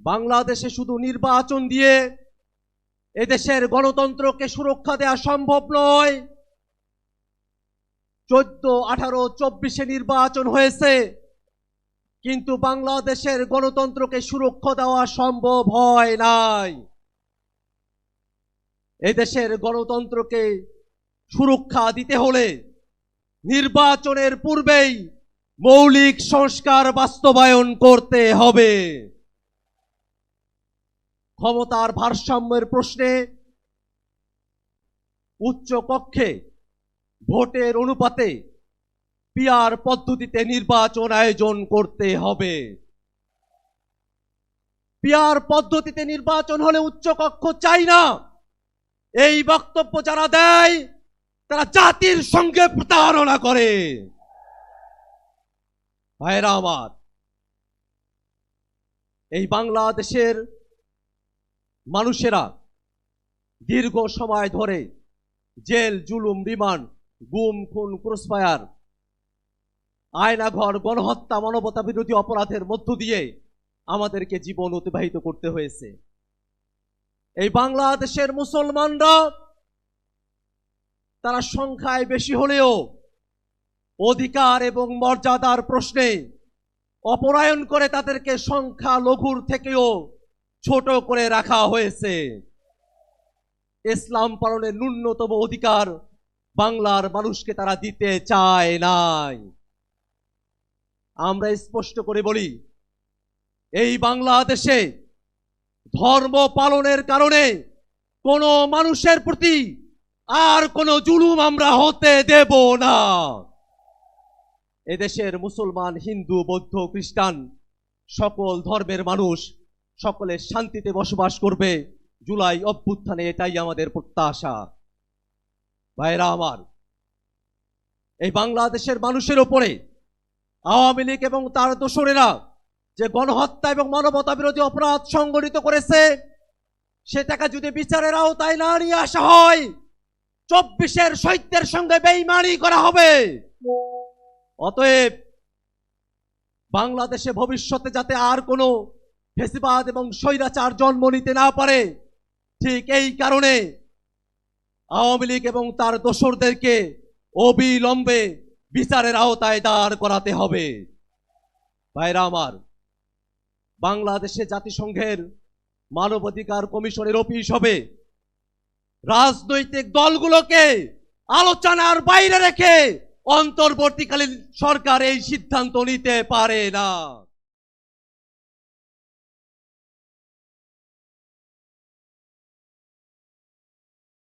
বাংলাদেশে শুধু নির্বাচন দিয়ে এদেশের গণতন্ত্রকে সুরক্ষা দেওয়া সম্ভব নয়। 14, 18, 24 নির্বাচন হয়েছে, কিন্তু বাংলাদেশের গণতন্ত্রকে সুরক্ষা দেওয়া সম্ভব হয় নাই। এদেশের গণতন্ত্রকে সুরক্ষা দিতে হলে নির্বাচনের পূর্বেই মৌলিক সংস্কার বাস্তবায়ন করতে হবে। ক্ষমতার ভারসাম্যের প্রশ্নে উচ্চ কক্ষে ভোটের অনুপাতে পিআর পদ্ধতিতে নির্বাচন আয়োজন করতে হবে। পিআর পদ্ধতিতে নির্বাচন হলে উচ্চ কক্ষ চাই না, এই বক্তব্য যারা দেয় তারা জাতির সঙ্গে প্রতারণা করে। ভাইরা আমার, এই বাংলাদেশের মানুষেরা দীর্ঘ সময় ধরে জেল, জুলুম, রিমান্ড, গুম, খুন, ক্রসফায়ার, আয়নাঘর, গণহত্যা, মানবতা বিরোধী অপরাধের মধ্য দিয়ে আমাদেরকে জীবন অতিবাহিত করতে হয়েছে। এই বাংলাদেশের মুসলমানরা তারা সংখ্যায় বেশি হলেও অধিকার এবং মর্যাদার প্রশ্নে অপরায়ণ করে তাদেরকে সংখ্যা লঘুর থেকেও ছোট করে রাখা হয়েছে। ইসলাম পালনের ন্যূনতম অধিকার বাংলার মানুষকে তারা দিতে চায় নাই। আমরা স্পষ্ট করে বলি, এই বাংলাদেশে ধর্ম পালনের কারণে কোন মানুষের প্রতি আর কোন জুলুম আমরা হতে দেব না। এদেশের মুসলমান, হিন্দু, বৌদ্ধ, খ্রিস্টান সকল ধর্মের মানুষ সকলে শান্তিতে বসবাস করবে। জুলাই অভ্যুত্থানে এটাই আমাদের প্রত্যাশা। ভাইরা আমার, এই বাংলাদেশের মানুষের উপরে আওয়ামী লীগ এবং তার দোসরেরা যে গণহত্যা এবং মানবতা বিরোধী অপরাধ সংগঠিত করেছে, সেটাকে যদি বিচারের আওতায় না নিয়ে আসা হয়, 24 শহীদদের সঙ্গে বেঈমানি করা হবে। অতএব বাংলাদেশে ভবিষ্যতে যাতে আর কোনো ফ্যাসিবাদ এবং স্বৈরাচার জন্ম নিতে না পারে, ঠিক এই কারণে আওয়ামী লীগ এবং তার দোসরদেরকে অবিলম্বে বিচারের আওতায় দাঁড় করাতে হবে। ভাইরা আমার, বাংলাদেশে জাতিসংঘের মানবাধিকার কমিশনের অফিস হবে। রাজনৈতিক দলগুলোকে আলোচনার বাইরে রেখে অন্তর্বর্তীকালীন সরকার এই সিদ্ধান্ত নিতে পারে না।